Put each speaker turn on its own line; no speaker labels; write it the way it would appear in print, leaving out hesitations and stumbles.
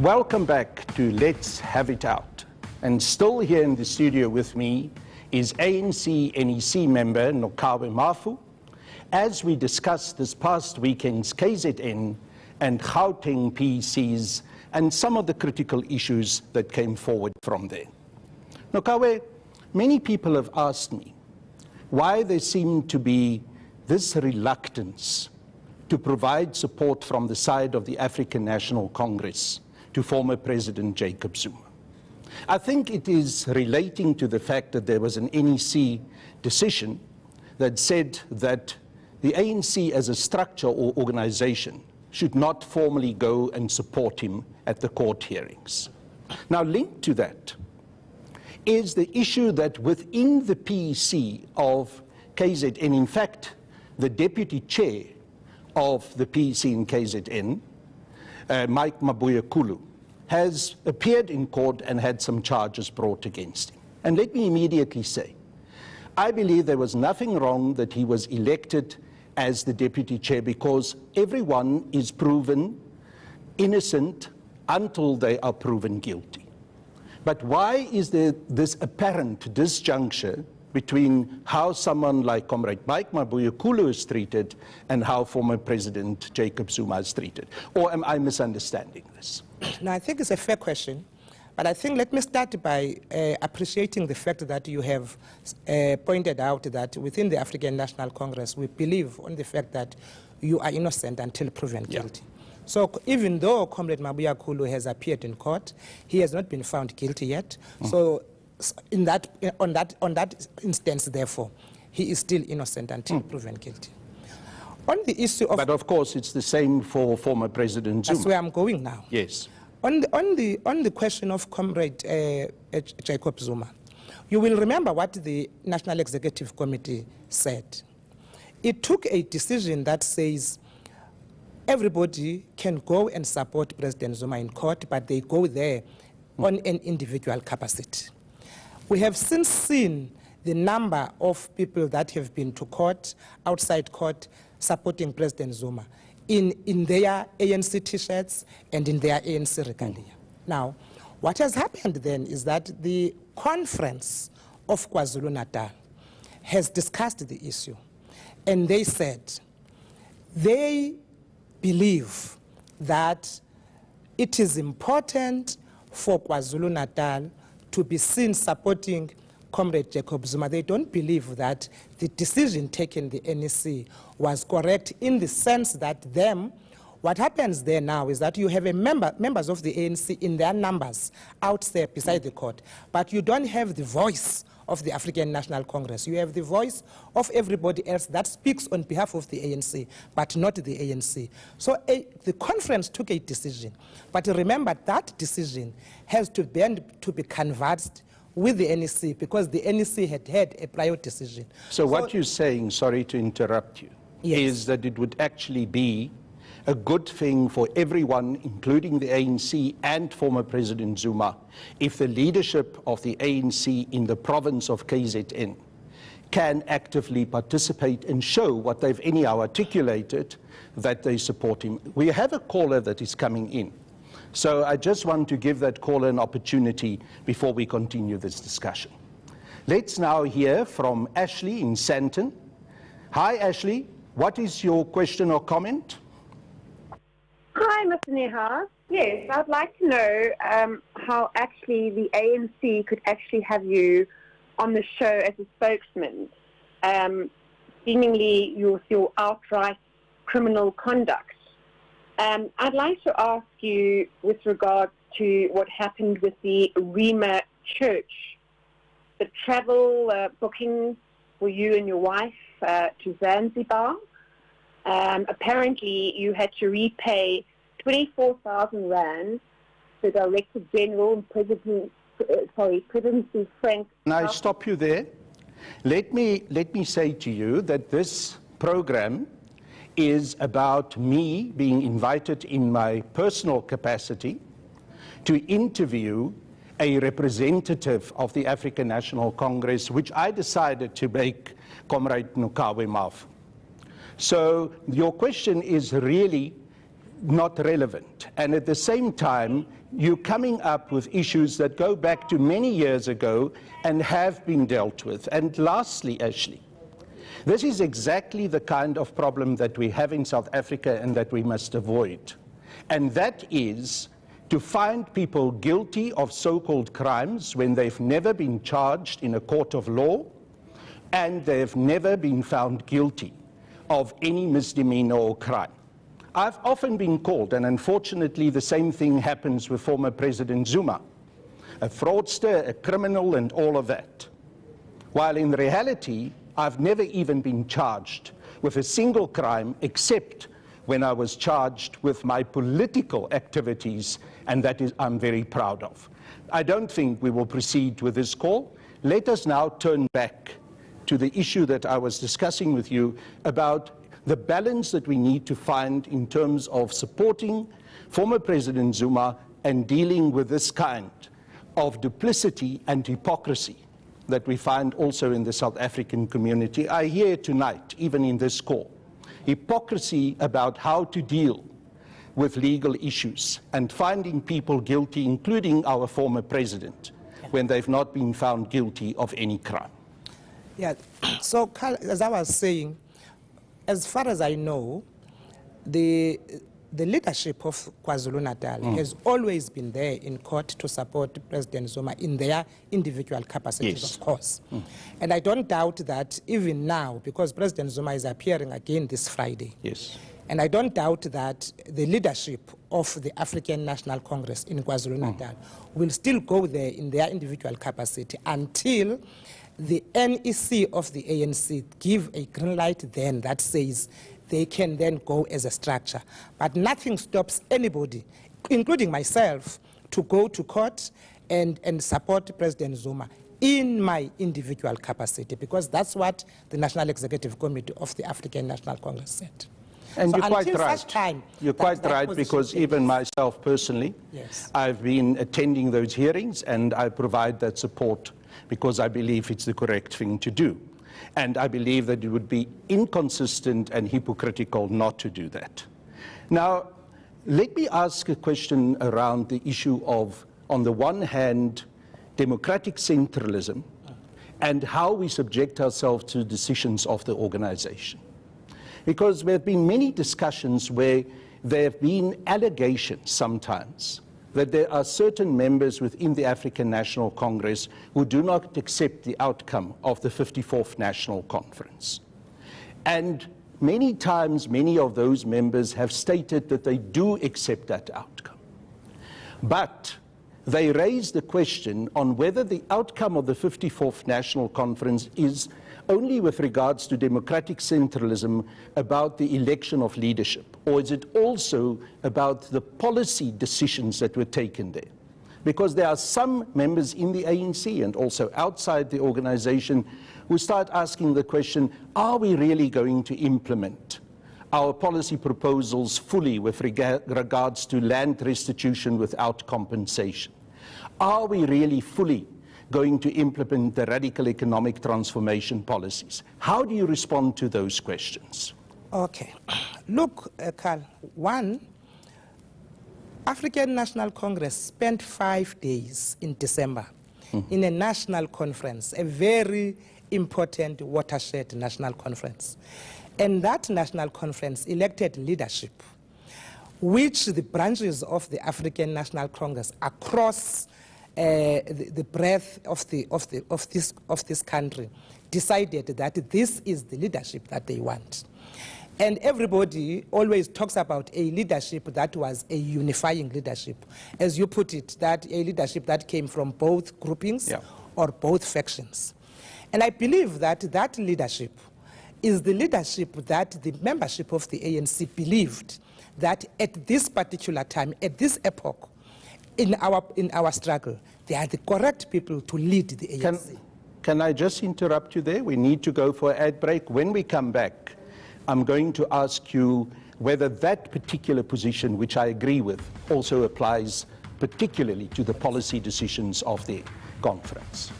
Welcome back to Let's Have It Out. And still here in the studio with me is ANC NEC member Nocawe Mafu, as we discuss this past weekend's KZN and Gauteng PECs and some of the critical issues that came forward from there. Nocawe, many people have asked me why there seemed to be this reluctance to provide support from the side of the African National Congress to former President Jacob Zuma. I think it is relating to the fact that there was an NEC decision that said that the ANC as a structure or organization should not formally go and support him at the court hearings. Now, linked to that is the issue that within the PEC of KZN, in fact, the deputy chair of the PEC in KZN, Mike Mabuya-Kulu, has appeared in court and had some charges brought against him. And let me immediately say, I believe there was nothing wrong that he was elected as the deputy chair, because everyone is proven innocent until they are proven guilty. But why is there this apparent disjuncture between how someone like Comrade Mike Mabuya-Kulu is treated and how former President Jacob Zuma is treated? Or am I misunderstanding this?
No, I think it's a fair question. But I think let me start by appreciating the fact that you have pointed out that within the African National Congress, we believe on the fact that you are innocent until proven guilty. So even though Comrade Mabuya-Kulu has appeared in court, he has not been found guilty yet. So on that instance, therefore, he is still innocent until proven guilty. On the issue of...
But of course, it's the same for former President Zuma.
That's where I'm going now.
Yes.
On the question of Comrade Jacob Zuma, you will remember what the National Executive Committee said. It took a decision that says everybody can go and support President Zuma in court, but they go there on an individual capacity. We have since seen the number of people that have been to court, outside court, supporting President Zuma in their ANC T-shirts and in their ANC regalia. Now, what has happened then is that the conference of KwaZulu-Natal has discussed the issue, and they said they believe that it is important for KwaZulu-Natal to be seen supporting Comrade Jacob Zuma. They don't believe that the decision taken the NEC was correct, in the sense that what happens there now is that you have members of the ANC in their numbers out there beside the court, but you don't have the voice of the African National Congress. You have the voice of everybody else that speaks on behalf of the ANC, but not the ANC. So the conference took a decision, but remember that decision has to be canvassed with the NEC, because the NEC had a prior decision.
So what you're saying, sorry to interrupt you, is that it would actually be a good thing for everyone, including the ANC and former President Zuma, if the leadership of the ANC in the province of KZN can actively participate and show what they've anyhow articulated, that they support him. We have a caller that is coming in. So I just want to give that caller an opportunity before we continue this discussion. Let's now hear from Ashley in Sandton. Hi, Ashley. What is your question or comment?
Hi, Mr. Niehaus. Yes, I'd like to know how actually the ANC could actually have you on the show as a spokesman. Seemingly your outright criminal conduct. I'd like to ask you with regard to what happened with the Rima Church, the travel booking for you and your wife to Zanzibar. Apparently, you had to repay 24,000 rand to Director General and Presidency Frank.
Can I stop you there? Let me say to you that this program is about me being invited in my personal capacity to interview a representative of the African National Congress, which I decided to make Comrade Nocawe Mafu. So your question is really not relevant. And at the same time, you're coming up with issues that go back to many years ago and have been dealt with. And lastly, Ashley, this is exactly the kind of problem that we have in South Africa and that we must avoid. And that is to find people guilty of so-called crimes when they've never been charged in a court of law and they've never been found guilty of any misdemeanor or crime. I've often been called, and unfortunately the same thing happens with former President Zuma, a fraudster, a criminal, and all of that. While in reality, I've never even been charged with a single crime except when I was charged with my political activities, and that is I'm very proud of. I don't think we will proceed with this call. Let us now turn back to the issue that I was discussing with you about the balance that we need to find in terms of supporting former President Zuma and dealing with this kind of duplicity and hypocrisy that we find also in the South African community. I hear tonight, even in this call, hypocrisy about how to deal with legal issues and finding people guilty, including our former president, when they've not been found guilty of any crime.
Yeah, so Carl, as I was saying, as far as I know, the leadership of KwaZulu-Natal has always been there in court to support President Zuma in their individual capacities,
Yes.
of course. And I don't doubt that even now, because President Zuma is appearing again this Friday.
Yes.
And I don't doubt that the leadership of the African National Congress in KwaZulu-Natal will still go there in their individual capacity until the NEC of the ANC give a green light then that says they can then go as a structure. But nothing stops anybody, including myself, to go to court and support President Zuma in my individual capacity, because that's what the National Executive Committee of the African National Congress said.
And
So
you're quite
until
right.
such time
You're
that
quite
that
right,
position
because
changes.
even myself personally,
Yes.
I've been attending those hearings and I provide that support because I believe it's the correct thing to do. And I believe that it would be inconsistent and hypocritical not to do that. Now, let me ask a question around the issue of, on the one hand, democratic centralism and how we subject ourselves to decisions of the organization. Because there have been many discussions where there have been allegations sometimes that there are certain members within the African National Congress who do not accept the outcome of the 54th National Conference. And many times, many of those members have stated that they do accept that outcome. But they raise the question on whether the outcome of the 54th National Conference is only with regards to democratic centralism about the election of leadership, or is it also about the policy decisions that were taken there? Because there are some members in the ANC and also outside the organization who start asking the question, are we really going to implement our policy proposals fully with regards to land restitution without compensation? Are we really fully going to implement the radical economic transformation policies? How do you respond to those questions?
Okay. Look, Carl, one, African National Congress spent 5 days in December in a national conference, a very important watershed national conference. And that national conference elected leadership, which the branches of the African National Congress across the breadth of this country decided that this is the leadership that they want. And everybody always talks about a leadership that was a unifying leadership. As you put it, that a leadership that came from both groupings or both factions. And I believe that that leadership is the leadership that the membership of the ANC believed that at this particular time, at this epoch, in our struggle, they are the correct people to lead the ANC.
Can I just interrupt you there? We need to go for an ad break. When we come back, I'm going to ask you whether that particular position, which I agree with, also applies particularly to the policy decisions of the conference.